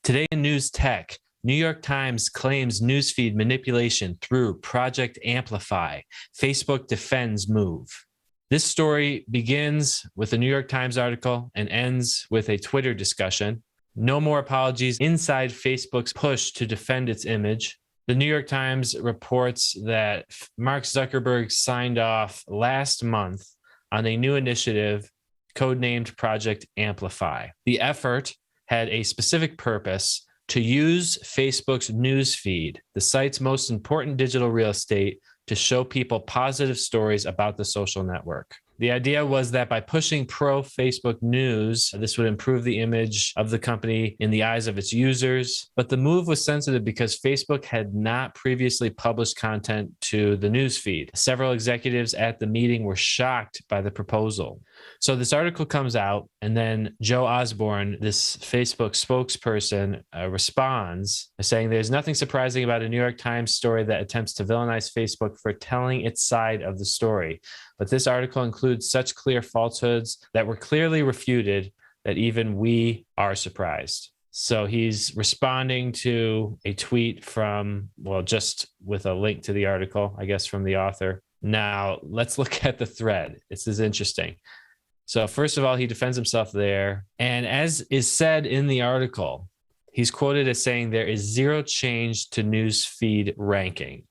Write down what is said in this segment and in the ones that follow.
Today in News Tech, New York Times claims newsfeed manipulation through Project Amplify. Facebook defends move. This story begins with a New York Times article and ends with a Twitter discussion. No more apologies inside Facebook's push to defend its image. The New York Times reports that Mark Zuckerberg signed off last month on a new initiative codenamed Project Amplify. The effort had a specific purpose to use Facebook's news feed, the site's most important digital real estate, to show people positive stories about the social network. The idea was that by pushing pro-Facebook news, this would improve the image of the company in the eyes of its users. But the move was sensitive because Facebook had not previously published content to the news feed. Several executives at the meeting were shocked by the proposal. So this article comes out, and then Joe Osborne, this Facebook spokesperson, responds saying there's nothing surprising about a New York Times story that attempts to villainize Facebook for telling its side of the story. But this article includes such clear falsehoods that were clearly refuted that even we are surprised. So he's responding to a tweet from, well, just with a link to the article, I guess, from the author. Now, let's look at the thread. This is interesting. So first of all, he defends himself there. And as is said in the article, he's quoted as saying there is zero change to newsfeed ranking.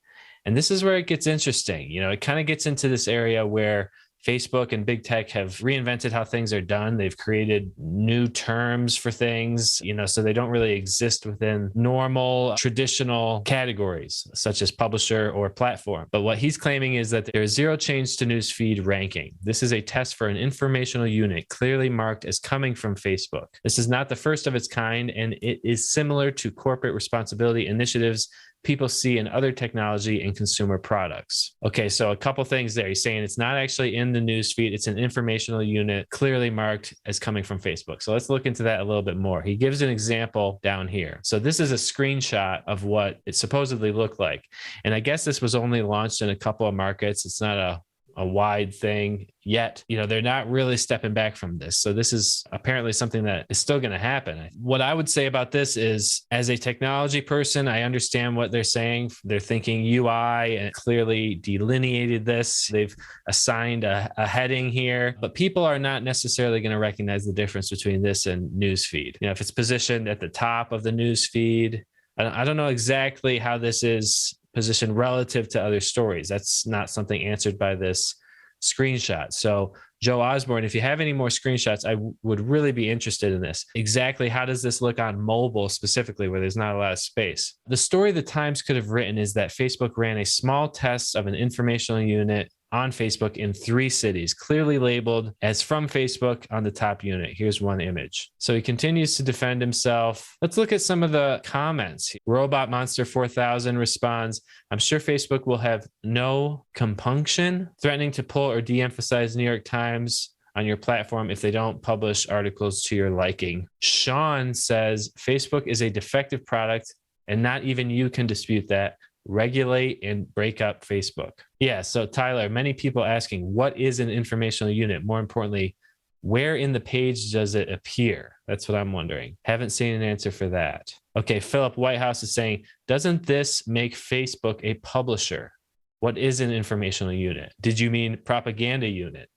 And this is where it gets interesting. You know, it kind of gets into this area where Facebook and big tech have reinvented how things are done. They've created new terms for things, so they don't really exist within normal, traditional categories, such as publisher or platform. But what he's claiming is that there is zero change to newsfeed ranking. This is a test for an informational unit clearly marked as coming from Facebook. This is not the first of its kind, and it is similar to corporate responsibility initiatives people see in other technology and consumer products. Okay, so a couple things there. He's saying it's not actually in the newsfeed. It's an informational unit clearly marked as coming from Facebook. So let's look into that a little bit more. He gives an example down here. So this is a screenshot of what it supposedly looked like. And I guess this was only launched in a couple of markets. It's not a wide thing yet. They're not really stepping back from this. So this is apparently something that is still going to happen. What I would say about this is, as a technology person, I understand what they're saying. They're thinking UI and clearly delineated this. They've assigned a heading here, but people are not necessarily going to recognize the difference between this and newsfeed. If it's positioned at the top of the newsfeed, I don't know exactly how this is positioned relative to other stories. That's not something answered by this screenshot. So Joe Osborne, if you have any more screenshots, I would really be interested in this. Exactly how does this look on mobile specifically, where there's not a lot of space? The story the Times could have written is that Facebook ran a small test of an informational unit on Facebook in 3 cities, clearly labeled as from Facebook on the top unit. Here's one image. So he continues to defend himself. Let's look at some of the comments. Robot Monster 4000 responds, I'm sure Facebook will have no compunction threatening to pull or de-emphasize New York Times on your platform if they don't publish articles to your liking. Sean says, Facebook is a defective product and not even you can dispute that. Regulate and break up Facebook. Yeah, so Tyler, many people asking, what is an informational unit? More importantly, where in the page does it appear? That's what I'm wondering. Haven't seen an answer for that. Okay, Philip Whitehouse is saying, doesn't this make Facebook a publisher? What is an informational unit? Did you mean propaganda unit?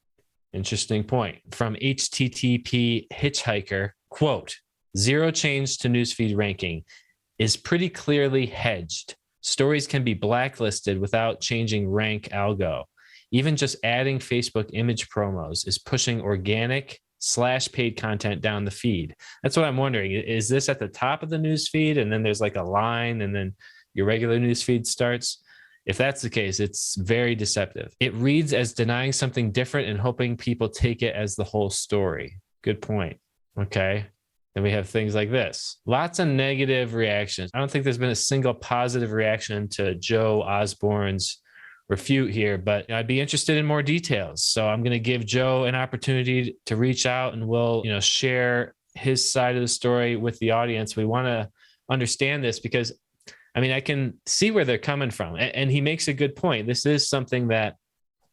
Interesting point. From HTTP Hitchhiker, quote, zero change to newsfeed ranking is pretty clearly hedged. Stories can be blacklisted without changing rank algo. Even just adding Facebook image promos is pushing organic/paid content down the feed. That's what I'm wondering. Is this at the top of the news feed and then there's like a line and then your regular news feed starts? If that's the case, it's very deceptive. It reads as denying something different and hoping people take it as the whole story. Good point. Okay. Then we have things like this. Lots of negative reactions. I don't think there's been a single positive reaction to Joe Osborne's refute here, but I'd be interested in more details. So I'm going to give Joe an opportunity to reach out and we'll, share his side of the story with the audience. We want to understand this because, I can see where they're coming from. And he makes a good point. This is something that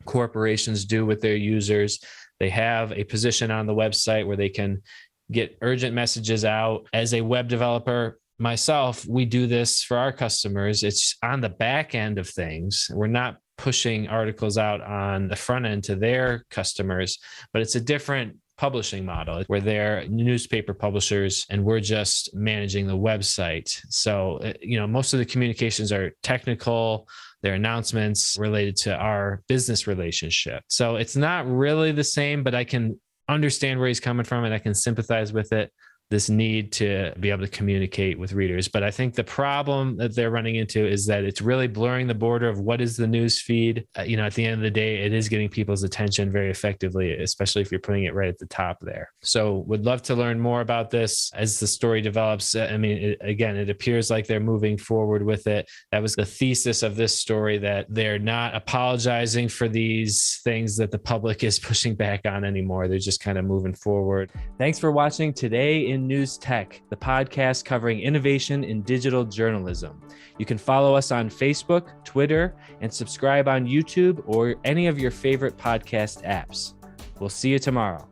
corporations do with their users. They have a position on the website where they can get urgent messages out. As a web developer myself, we do this for our customers. It's on the back end of things. We're not pushing articles out on the front end to their customers, but it's a different publishing model where they're newspaper publishers and we're just managing the website. So, most of the communications are technical. They're announcements related to our business relationship. So it's not really the same, but I can understand where he's coming from and I can sympathize with it. This need to be able to communicate with readers. But I think the problem that they're running into is that it's really blurring the border of what is the news feed. At the end of the day, it is getting people's attention very effectively, especially if you're putting it right at the top there. So would love to learn more about this as the story develops. It appears like they're moving forward with it. That was the thesis of this story, that they're not apologizing for these things that the public is pushing back on anymore. They're just kind of moving forward. Thanks for watching Today in News Tech, the podcast covering innovation in digital journalism. You can follow us on Facebook, Twitter, and subscribe on YouTube or any of your favorite podcast apps. We'll see you tomorrow.